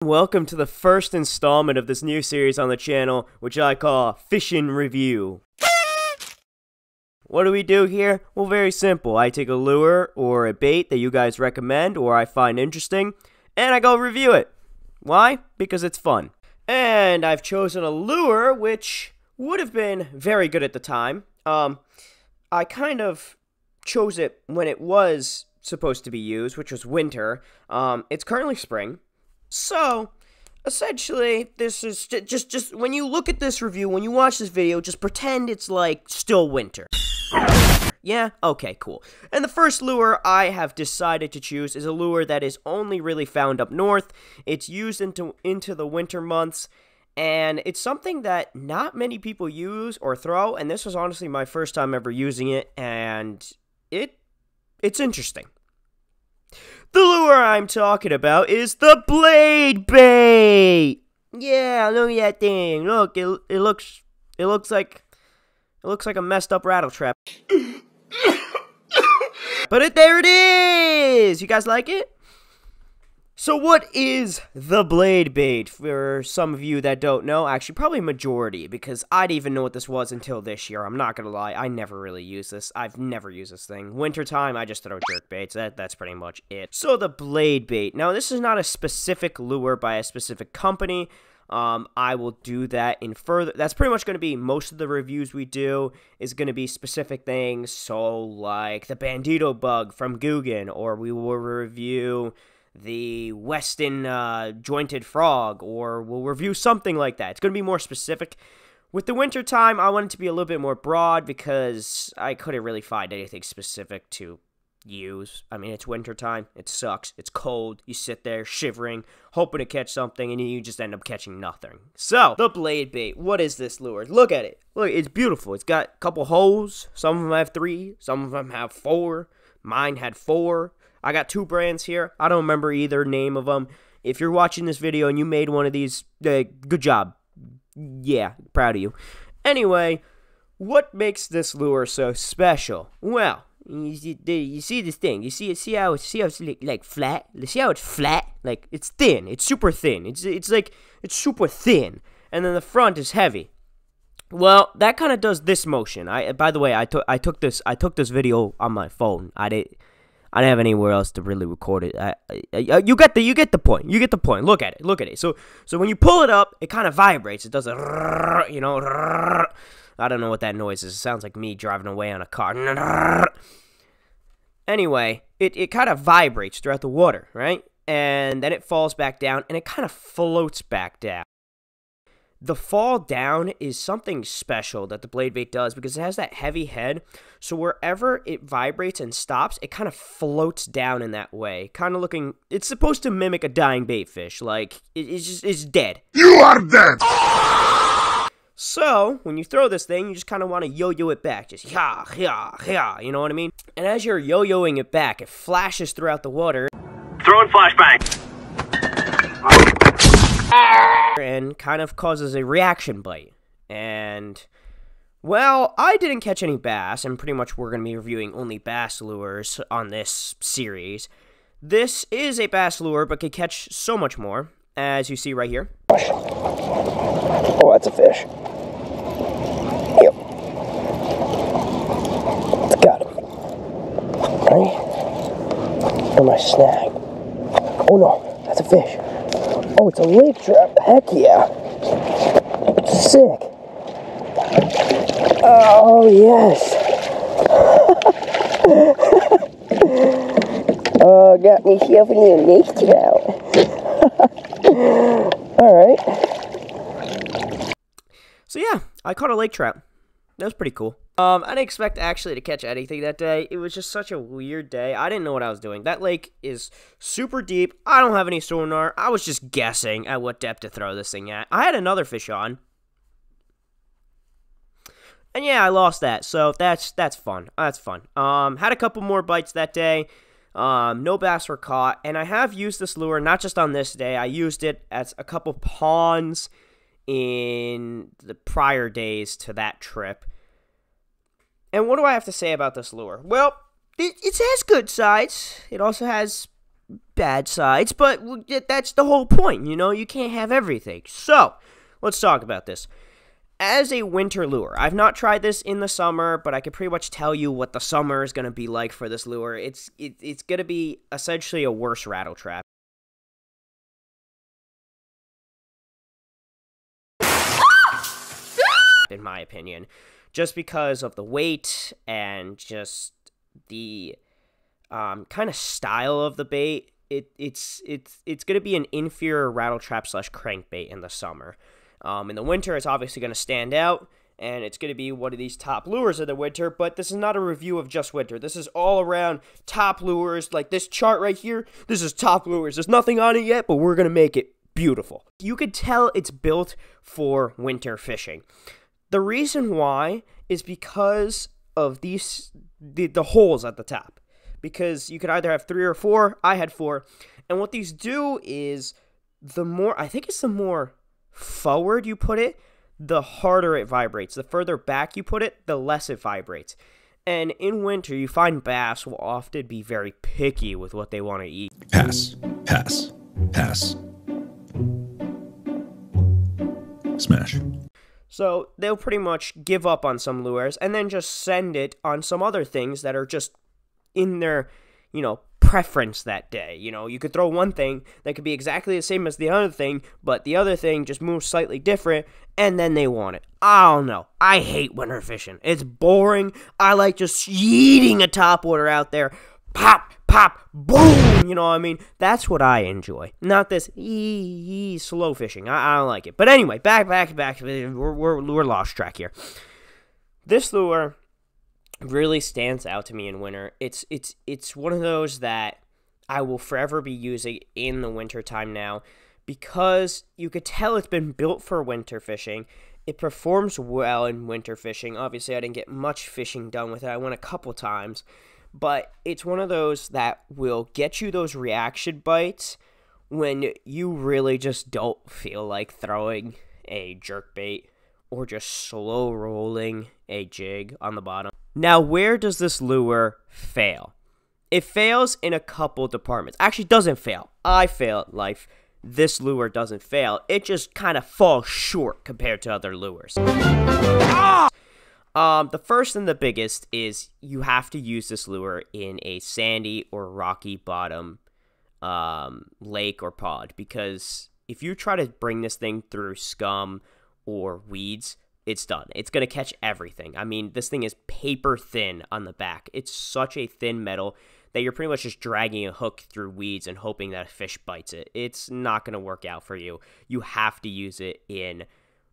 Welcome to the first installment of this new series on the channel, which I call FISHIN Review. What do we do here? Well, very simple. I take a lure or a bait that you guys recommend or I find interesting, and I go review it. Why? Because it's fun. And I've chosen a lure which would have been very good at the time. I kind of chose it when it was supposed to be used, which was winter. It's currently spring. So, essentially, this is just when you look at this review, when you watch this video, just pretend it's like still winter. Yeah? Okay, cool. And the first lure I have decided to choose is a lure that is only really found up north. It's used into the winter months, and it's something that not many people use or throw, and this was honestly my first time ever using it, and it's interesting. The lure I'm talking about is the blade bait. Yeah, look at that thing. Look, it looks like a messed up rattle trap. But there it is. You guys like it? So what is the blade bait? For some of you that don't know, actually probably majority, because I didn't even know what this was until this year. I'm not gonna lie, I never really use this. I've never used this thing. Wintertime, I just throw jerk baits. That's pretty much it. So the blade bait. Now this is not a specific lure by a specific company. I will do that in further. That's pretty much going to be most of the reviews we do is going to be specific things. So like the Bandito bug from Guggen, or we will review the Weston jointed frog, or we'll review something like that. It's going to be more specific. With the winter time, I want it to be a little bit more broad because I couldn't really find anything specific to use. I mean, it's winter time. It sucks. It's cold. You sit there shivering, hoping to catch something, and you just end up catching nothing. So, the blade bait. What is this lure? Look at it. Look, it's beautiful. It's got a couple holes. Some of them have 3. Some of them have 4. Mine had 4. I got 2 brands here. I don't remember either name of them. If you're watching this video and you made one of these, good job. Yeah, proud of you. Anyway, what makes this lure so special? Well, you see this thing. You see how it's like flat. See how it's flat? Like it's thin. It's super thin. It's super thin. And then the front is heavy. Well, that kind of does this motion. By the way, I took this video on my phone. I didn't have anywhere else to really record it. You get the point. You get the point. Look at it. Look at it. So when you pull it up, it kind of vibrates. It does a, you know, I don't know what that noise is. It sounds like me driving away on a car. Anyway, it kind of vibrates throughout the water, right? And then it falls back down, and it kind of floats back down. The fall down is something special that the blade bait does because it has that heavy head. So wherever it vibrates and stops, it kind of floats down in that way. Kind of looking, it's supposed to mimic a dying bait fish. Like, it's dead. You are dead! So, when you throw this thing, you just kind of want to yo-yo it back. Just ya, ya, ya, you know what I mean? And as you're yo-yoing it back, it flashes throughout the water. Throwing flashbang. And kind of causes a reaction bite. And, well, I didn't catch any bass, and pretty much we're going to be reviewing only bass lures on this series. This is a bass lure, but can catch so much more, as you see right here. Oh, that's a fish. Yep. It's gotta be. Right? Or my snag. Oh no, that's a fish. Oh, it's a lake trap. Heck yeah. Sick. Oh, yes. Oh, got me shoving in a lake trout. Alright. So yeah, I caught a lake trout. That was pretty cool. I didn't expect actually to catch anything that day. It was just such a weird day. I didn't know what I was doing. That lake is super deep. I don't have any sonar. I was just guessing at what depth to throw this thing at. I had another fish on. And yeah, I lost that. So that's fun. That's fun. Had a couple more bites that day. No bass were caught. And I have used this lure not just on this day. I used it at a couple ponds in the prior days to that trip. And what do I have to say about this lure? Well, it has good sides. It also has bad sides, but that's the whole point, you know? You can't have everything. So, let's talk about this. As a winter lure, I've not tried this in the summer, but I can pretty much tell you what the summer is going to be like for this lure. It's going to be essentially a worse rattle trap. In my opinion, just because of the weight and just the kind of style of the bait. It's going to be an inferior rattle trap / crankbait in the summer. In the winter, it's obviously going to stand out, and it's going to be one of these top lures of the winter, but this is not a review of just winter. This is all around top lures, like this chart right here. This is top lures. There's nothing on it yet, but we're going to make it beautiful. You could tell it's built for winter fishing. The reason why is because of the holes at the top. Because you could either have 3 or 4. I had 4. And what these do is the more forward you put it, the harder it vibrates. The further back you put it, the less it vibrates. And in winter, you find bass will often be very picky with what they want to eat. Pass, pass, pass. Smash. So they'll pretty much give up on some lures and then just send it on some other things that are just in their, preference that day. You could throw one thing that could be exactly the same as the other thing, but the other thing just moves slightly different, and then they want it. I don't know. I hate winter fishing. It's boring. I like just yeeting a topwater out there. Pop, pop, boom. You know what I mean? That's what I enjoy. Not this slow fishing. I don't like it. But anyway, back. We're lost track here. This lure really stands out to me in winter. It's one of those that I will forever be using in the winter time now, because you could tell it's been built for winter fishing. It performs well in winter fishing. Obviously, I didn't get much fishing done with it. I went a couple times, but it's one of those that will get you those reaction bites when you really just don't feel like throwing a jerkbait or just slow rolling a jig on the bottom. Now, where does this lure fail? It fails in a couple departments. Actually, doesn't fail. I fail at life. This lure doesn't fail. It just kind of falls short compared to other lures. The first and the biggest is you have to use this lure in a sandy or rocky bottom lake or pond, because if you try to bring this thing through scum or weeds, it's done. It's going to catch everything. I mean, this thing is paper thin on the back. It's such a thin metal that you're pretty much just dragging a hook through weeds and hoping that a fish bites it. It's not going to work out for you. You have to use it in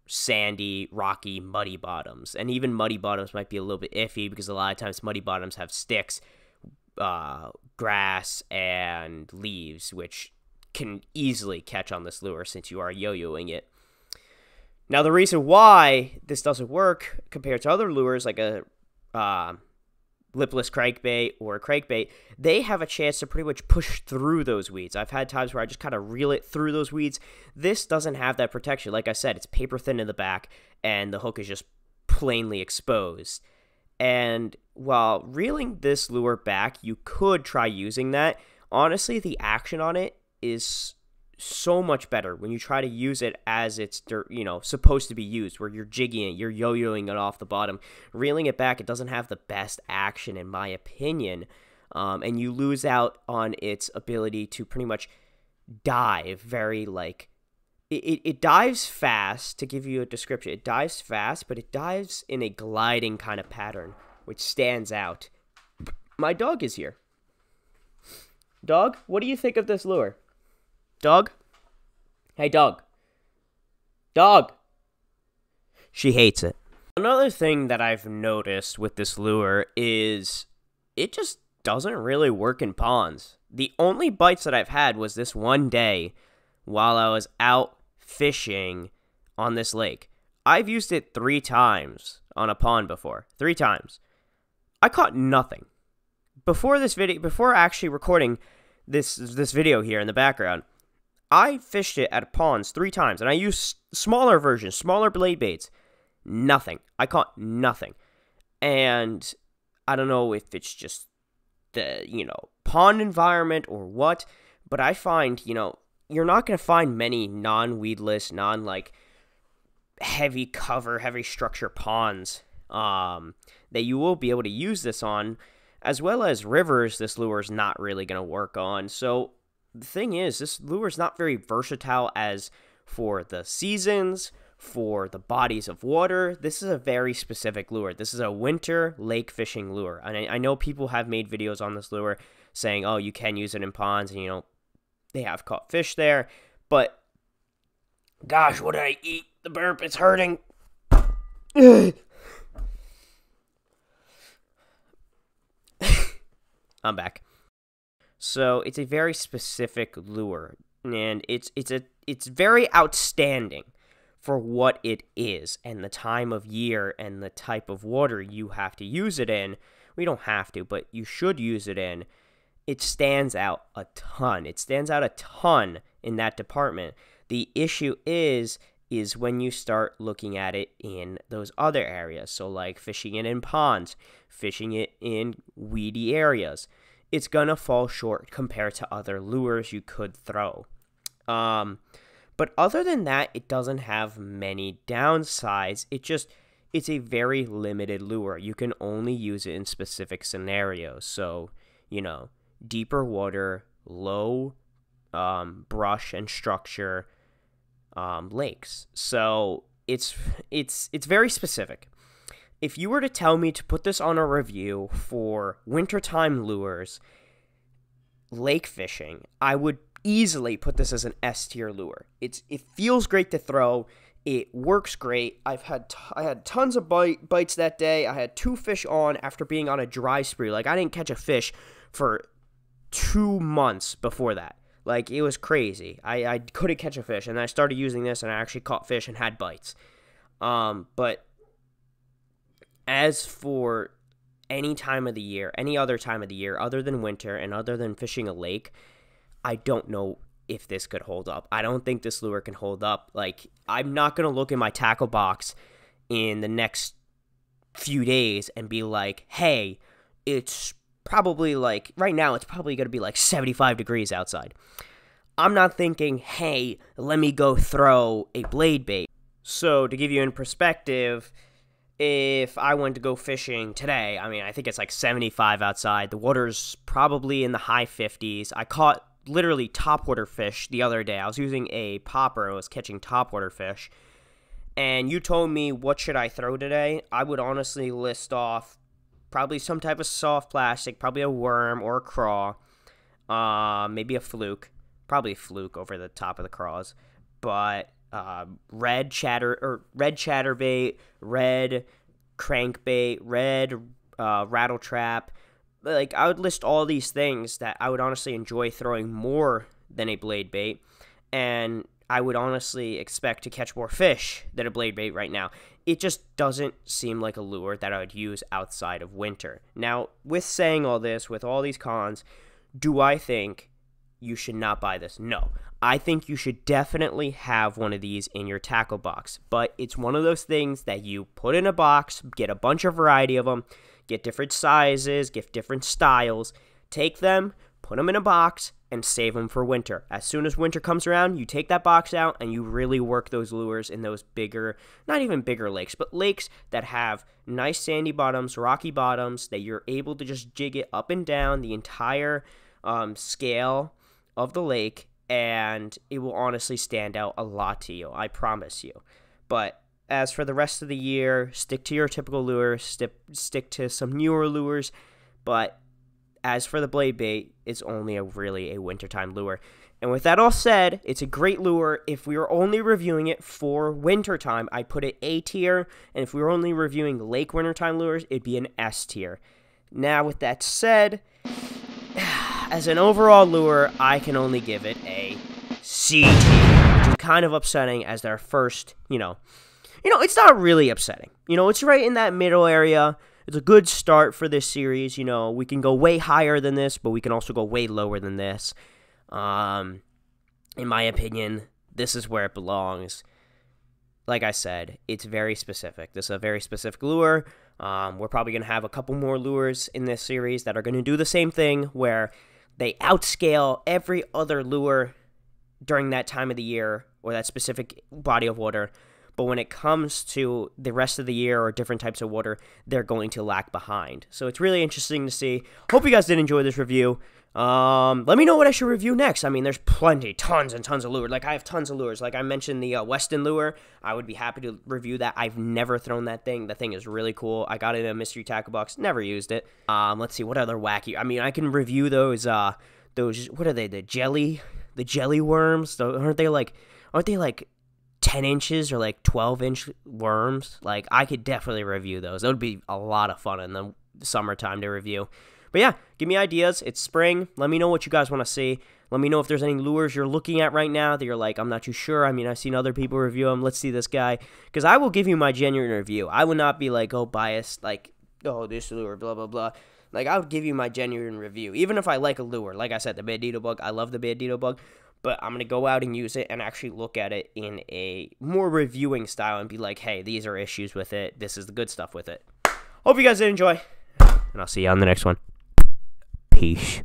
sandy, rocky, muddy bottoms. And even muddy bottoms might be a little bit iffy, because a lot of times muddy bottoms have sticks, grass, and leaves, which can easily catch on this lure since you are yo-yoing it. Now, the reason why this doesn't work compared to other lures, like a lipless crankbait or a crankbait, they have a chance to pretty much push through those weeds. I've had times where I just kind of reel it through those weeds. This doesn't have that protection. Like I said, it's paper thin in the back, and the hook is just plainly exposed. And while reeling this lure back, you could try using that. Honestly, the action on it is so much better when you try to use it as it's, supposed to be used, where you're jigging it, you're yo-yoing it off the bottom. Reeling it back, it doesn't have the best action, in my opinion, and you lose out on its ability to pretty much dive very, it dives fast. To give you a description, it dives fast, but it dives in a gliding kind of pattern, which stands out. My dog is here. Dog, what do you think of this lure? Dog? Hey, dog. Dog! She hates it. Another thing that I've noticed with this lure is it just doesn't really work in ponds. The only bites that I've had was this one day while I was out fishing on this lake. I've used it 3 times on a pond before. 3 times. I caught nothing. Before actually recording this video here in the background, I fished it at ponds 3 times, and I used smaller versions, smaller blade baits. Nothing. I caught nothing. And I don't know if it's just the, pond environment or what, But I find, you're not going to find many non-weedless, like heavy cover, heavy structure ponds that you will be able to use this on, as well as rivers. This lure is not really going to work on. So the thing is, this lure is not very versatile as for the seasons, for the bodies of water. This is a very specific lure. This is a winter lake fishing lure. And I know people have made videos on this lure saying, oh, you can use it in ponds, and they have caught fish there. But gosh, what did I eat? The burp, it's hurting. I'm back. So it's a very specific lure, and it's very outstanding for what it is and the time of year and the type of water you have to use it in. We don't have to, but you should use it in. It stands out a ton. It stands out a ton in that department. The issue is when you start looking at it in those other areas. So like fishing it in ponds, fishing it in weedy areas. It's going to fall short compared to other lures you could throw. But other than that, it doesn't have many downsides. It's a very limited lure. You can only use it in specific scenarios. So, deeper water, low brush and structure lakes. So it's very specific. If you were to tell me to put this on a review for wintertime lures, lake fishing, I would easily put this as an S tier lure. It feels great to throw. It works great. I had tons of bites that day. I had 2 fish on after being on a dry spree. Like, I didn't catch a fish for 2 months before that. Like, it was crazy. I couldn't catch a fish, and I started using this, and I actually caught fish and had bites. But as for any time of the year, any other time of the year other than winter and other than fishing a lake, I don't know if this could hold up. I don't think this lure can hold up. Like, I'm not going to look in my tackle box in the next few days and be like, hey, it's probably like, right now it's probably going to be like 75 degrees outside. I'm not thinking, hey, let me go throw a blade bait. So to give you in perspective, if I went to go fishing today, I think it's like 75 outside. The water's probably in the high 50s. I caught literally topwater fish the other day. I was using a popper. I was catching topwater fish. And you told me, what should I throw today? I would honestly list off probably some type of soft plastic, probably a worm or a craw, maybe a fluke. Probably a fluke over the top of the craws. But red chatterbait, red crankbait, red rattle trap. Like, I would list all these things that I would honestly enjoy throwing more than a blade bait, and I would honestly expect to catch more fish than a blade bait right now. It just doesn't seem like a lure that I would use outside of winter. Now, with saying all this, with all these cons, do I think you should not buy this? No. I think you should definitely have one of these in your tackle box, but it's one of those things that you put in a box, get a bunch of variety of them, get different sizes, get different styles, take them, put them in a box, and save them for winter. As soon as winter comes around, you take that box out and you really work those lures in those bigger, not even bigger lakes, but lakes that have nice sandy bottoms, rocky bottoms, that you're able to just jig it up and down the entire scale of the lake, and it will honestly stand out a lot to you, I promise you. But as for the rest of the year, stick to your typical lures, stick to some newer lures, but as for the blade bait, it's only really a wintertime lure. And with that all said, it's a great lure. If we were only reviewing it for wintertime, I'd put it A tier, and if we were only reviewing lake wintertime lures, it'd be an S tier. Now, with that said, as an overall lure, I can only give it a C tier, which is kind of upsetting as their first, it's not really upsetting. It's right in that middle area. It's a good start for this series. We can go way higher than this, but we can also go way lower than this. In my opinion, this is where it belongs. Like I said, it's very specific. This is a very specific lure. We're probably going to have a couple more lures in this series that are going to do the same thing, where They outscale every other lure during that time of the year or that specific body of water. But when it comes to the rest of the year or different types of water, they're going to lag behind. So it's really interesting to see. Hope you guys did enjoy this review. Let me know what I should review next. I mean, there's tons and tons of lures. Like, I have tons of lures. Like, I mentioned the Weston lure. I would be happy to review that. I've never thrown that thing. The thing is really cool. I got it in a mystery tackle box. Never used it. Let's see, what other wacky... I mean, I can review those, what are they, the jelly worms? Aren't they like 10 inches or like 12-inch worms? Like, I could definitely review those. That would be a lot of fun in the summertime to review. But yeah, give me ideas. It's spring. Let me know what you guys want to see. Let me know if there's any lures you're looking at right now that you're like, I'm not too sure. I mean, I've seen other people review them. Let's see this guy. Because I will give you my genuine review. I would not be like, oh, biased, like, oh, this lure, blah, blah, blah. Like, I would give you my genuine review. Even if I like a lure. Like I said, the bandito bug, I love the bandito bug. But I'm going to go out and use it and actually look at it in a more reviewing style and be like, hey, these are issues with it. This is the good stuff with it. Hope you guys did enjoy. And I'll see you on the next one. Peace.